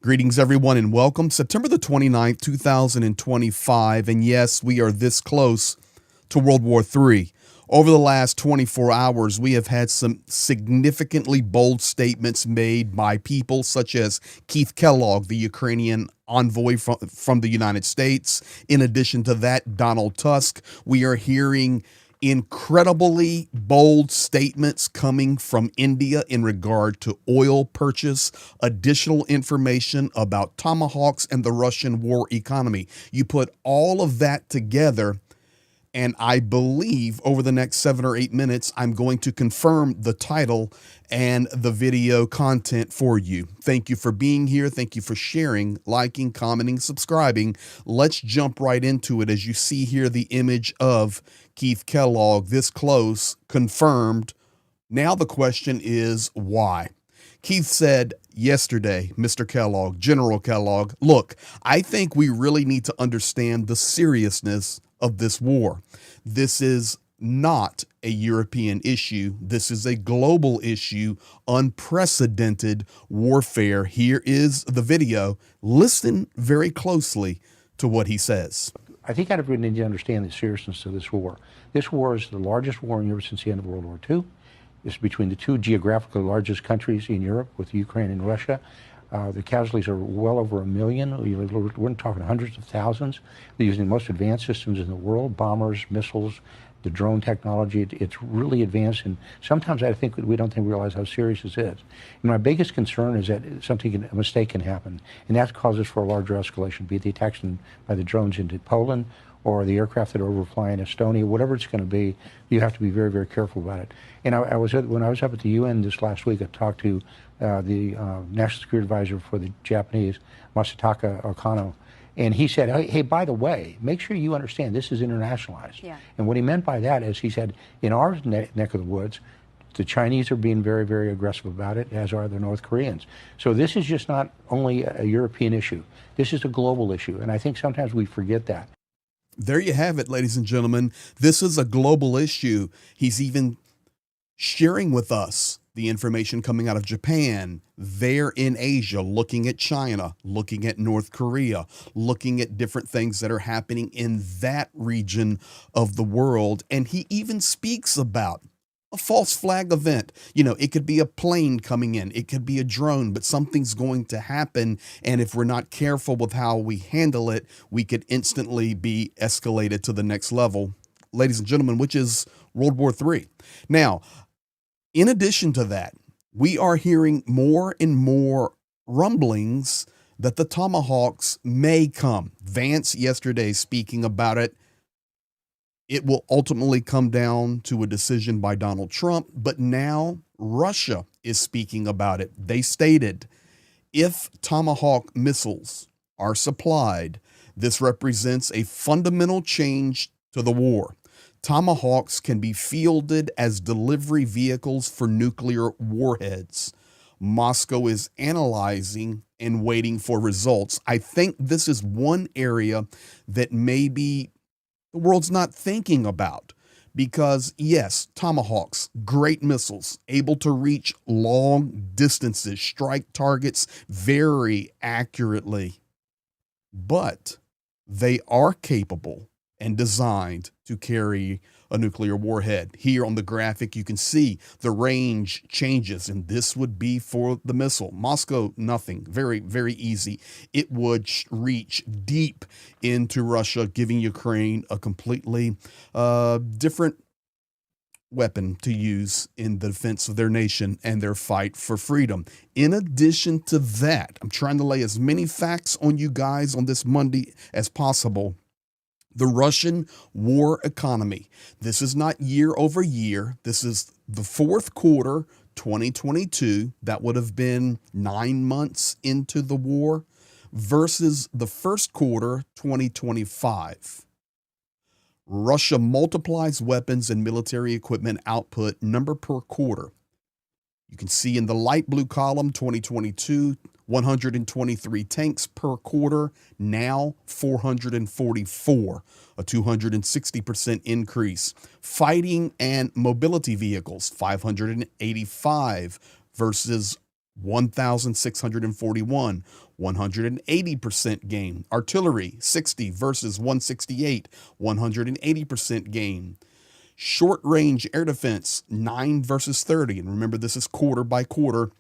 Greetings, everyone, and welcome. September the 29th, 2025. And yes, we are this close to World War III. Over the last 24 hours, we have had some significantly bold statements made by people such as Keith Kellogg, the Ukrainian envoy from the United States. In addition to that, Donald Tusk. We are hearing incredibly bold statements coming from India in regard to oil purchase, additional information about tomahawks and the Russian war economy. You put all of that together, and I believe over the next 7 or 8 minutes, I'm going to confirm the title and the video content for you. Thank you for being here. Thank you for sharing, liking, commenting, subscribing. Let's jump right into it. As you see here, the image of Keith Kellogg, this close, confirmed. Now the question is why? Keith said yesterday, Mr. Kellogg, General Kellogg, look, I think we really need to understand the seriousness of this war. This is not a European issue. This is a global issue, unprecedented warfare. Here is the video. Listen very closely to what he says. I think everybody needs to understand the seriousness of this war. This war is the largest war in Europe since the end of World War II. It's between the two geographically largest countries in Europe, with Ukraine and Russia. The casualties are well over 1 million. We're talking hundreds of thousands. They're using the most advanced systems in the world, bombers, missiles, the drone technology. It's really advanced, and sometimes I think we don't realize how serious this is. And my biggest concern is that a mistake can happen, and that causes for a larger escalation, be it the attacks by the drones into Poland or the aircraft that are overflying Estonia, whatever it's going to be. You have to be very, very careful about it. And when I was up at the UN this last week, I talked to the National Security Advisor for the Japanese, Masataka Okano, and he said, hey, by the way, make sure you understand this is internationalized. Yeah. And what he meant by that is, he said, in our neck of the woods, the Chinese are being very, very aggressive about it, as are the North Koreans. So this is just not only a European issue. This is a global issue, and I think sometimes we forget that. There you have it, ladies and gentlemen. This is a global issue. He's even sharing with us the information coming out of Japan, there in Asia, looking at China, looking at North Korea, looking at different things that are happening in that region of the world. And he even speaks about a false flag event. You know, it could be a plane coming in, it could be a drone, but something's going to happen. And if we're not careful with how we handle it, we could instantly be escalated to the next level, ladies and gentlemen, which is World War III. Now, in addition to that, we are hearing more and more rumblings that the tomahawks may come. Vance yesterday speaking about it. It will ultimately come down to a decision by Donald Trump, but now Russia is speaking about it. They stated, if Tomahawk missiles are supplied, this represents a fundamental change to the war. Tomahawks can be fielded as delivery vehicles for nuclear warheads. Moscow is analyzing and waiting for results. I think this is one area that maybe the world's not thinking about, because yes, Tomahawks, great missiles, able to reach long distances, strike targets very accurately, but they are capable and designed to carry a nuclear warhead. Here on the graphic, you can see the range changes, and this would be for the missile. Moscow, nothing. Very, very easy. It would reach deep into Russia, giving Ukraine a completely different weapon to use in the defense of their nation and their fight for freedom. In addition to that, I'm trying to lay as many facts on you guys on this Monday as possible. The Russian war economy. This is not year over year. This is the fourth quarter, 2022. That would have been 9 months into the war versus the first quarter, 2025. Russia multiplies weapons and military equipment output number per quarter. You can see in the light blue column, 2022, 123 tanks per quarter, now 444, a 260% increase. Fighting and mobility vehicles, 585 versus 1,641, 180% gain. Artillery, 60 versus 168, 180% gain. Short range air defense, 9 versus 30. And remember, this is quarter by quarter,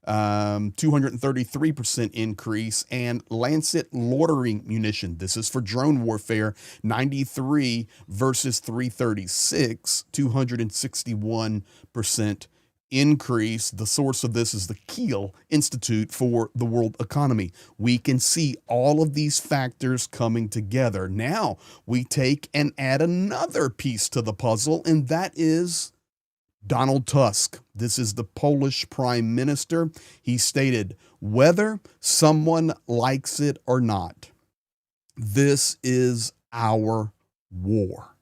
233% increase. And Lancet loitering munition, this is for drone warfare, 93 versus 336, 261% increase. The source of this is the Kiel Institute for the World Economy. We can see all of these factors coming together. Now we take and add another piece to the puzzle, and that is Donald Tusk. This is the Polish Prime Minister. He stated, whether someone likes it or not, this is our war.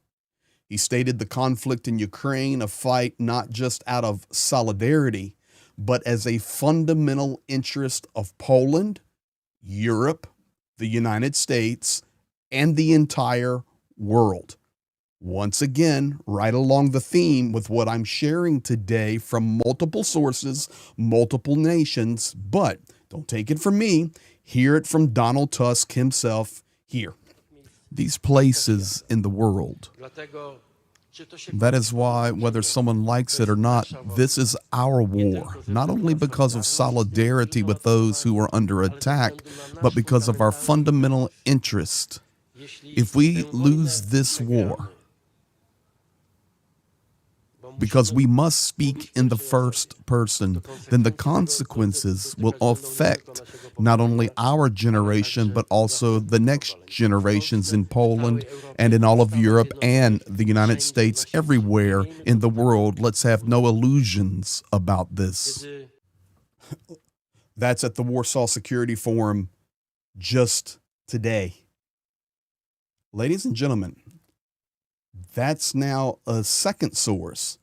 He stated the conflict in Ukraine, a fight not just out of solidarity, but as a fundamental interest of Poland, Europe, the United States, and the entire world. Once again, right along the theme with what I'm sharing today from multiple sources, multiple nations, but don't take it from me, hear it from Donald Tusk himself here. These places in the world. That is why, whether someone likes it or not, this is our war, not only because of solidarity with those who are under attack, but because of our fundamental interest. If we lose this war, because we must speak in the first person, then the consequences will affect not only our generation, but also the next generations in Poland and in all of Europe and the United States, everywhere in the world. Let's have no illusions about this. That's at the Warsaw Security Forum just today. Ladies and gentlemen, that's now a second source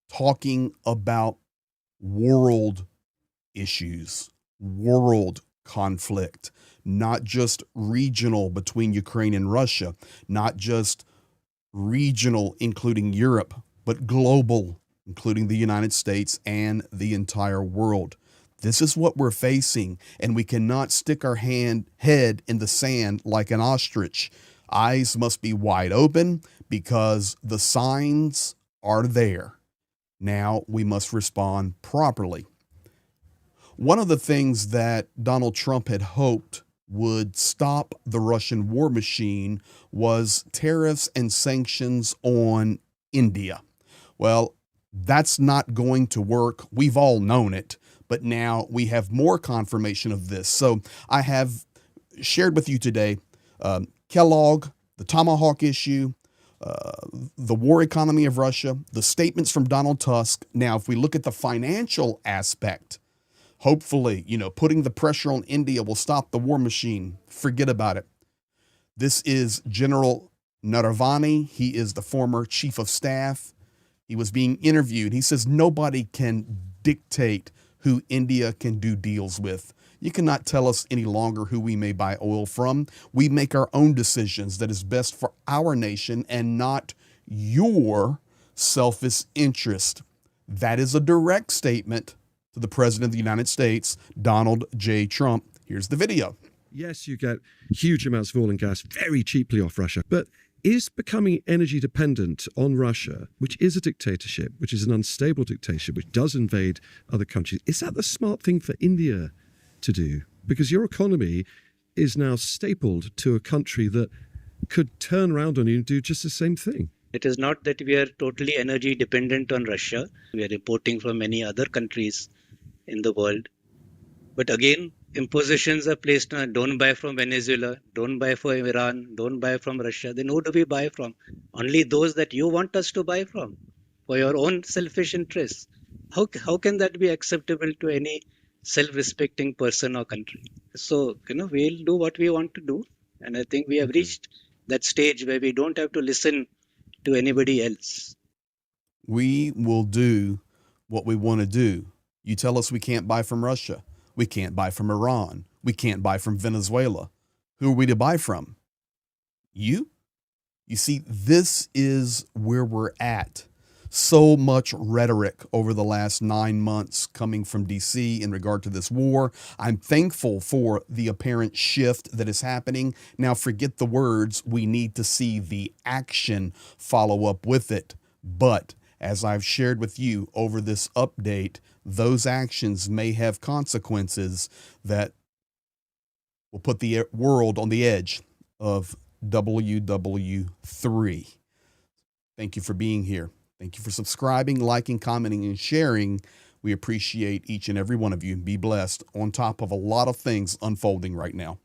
talking about world issues, world conflict, not just regional between Ukraine and Russia, not just regional including Europe, but global, including the United States and the entire world. This is what we're facing, and we cannot stick our head in the sand like an ostrich. Eyes must be wide open because the signs are there. Now we must respond properly. One of the things that Donald Trump had hoped would stop the Russian war machine was tariffs and sanctions on India. Well, that's not going to work. We've all known it, but now we have more confirmation of this. So I have shared with you today Kellogg, the Tomahawk issue, the war economy of Russia, the statements from Donald Tusk. Now, if we look at the financial aspect, hopefully, putting the pressure on India will stop the war machine. Forget about it. This is General Naravani. He is the former chief of staff. He was being interviewed. He says nobody can dictate who India can do deals with. You cannot tell us any longer who we may buy oil from. We make our own decisions that is best for our nation and not your selfish interest. That is a direct statement to the President of the United States, Donald J. Trump. Here's the video. Yes, you get huge amounts of oil and gas very cheaply off Russia, but is becoming energy dependent on Russia, which is a dictatorship, which is an unstable dictatorship, which does invade other countries, is that the smart thing for India to do? Because your economy is now stapled to a country that could turn around on you and do just the same thing. It is not that we are totally energy dependent on Russia. We are importing from many other countries in the world. But again, impositions are placed on don't buy from Venezuela, don't buy from Iran, don't buy from Russia. Then who do we buy from? Only those that you want us to buy from for your own selfish interests. How can that be acceptable to any self-respecting person or country? So, we'll do what we want to do. And I think we have reached that stage where we don't have to listen to anybody else. We will do what we want to do. You tell us we can't buy from Russia. We can't buy from Iran. We can't buy from Venezuela. Who are we to buy from? You? You see, this is where we're at. So much rhetoric over the last 9 months coming from DC in regard to this war. I'm thankful for the apparent shift that is happening. Now, forget the words. We need to see the action follow up with it. But as I've shared with you over this update, those actions may have consequences that will put the world on the edge of WW3. Thank you for being here. Thank you for subscribing, liking, commenting, and sharing. We appreciate each and every one of you. Be blessed on top of a lot of things unfolding right now.